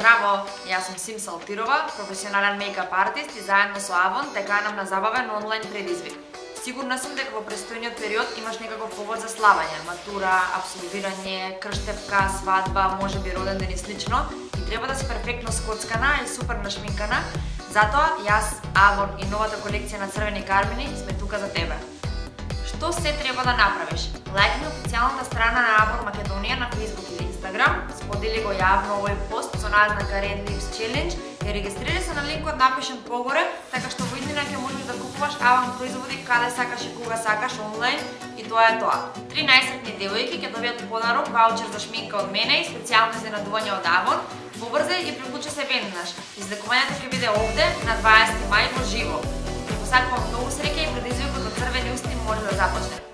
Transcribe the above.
Здраво, јас сум Сим Салтирова, професионален мејкап артист и заедно со Авон те канам на забавен онлайн предизвик. Сигурна сум дека во престојниот период имаш некаков повод за славање, матура, апсолвирање, крштевка, свадба, можеби роден ден и слично, и треба да си перфектно скоцкана и супер нашминкана. Затоа јас, Авон и новата колекција на црвени кармини сме тука за тебе. Што се треба да направиш? Лајкни официјалната страна на Авон Македонија на Facebook или Instagram, сподели го јавно овој пост со назнака Red Lips Challenge и регистрирај се на линкот напишен погоре, така што во иднина ќе можеш да купуваш Авон производи каде сакаш и кога сакаш онлайн и тоа е тоа. 13 девојки ќе добијат подарок ваучер за шминка од мене и специјално изненадување од Авон. Побрзај и приклучи се веднаш. Излекувањето ќе биде овде на 20 мај во живо. Ви посакувам многу среќа и предизвикот од црвени усти може да започне.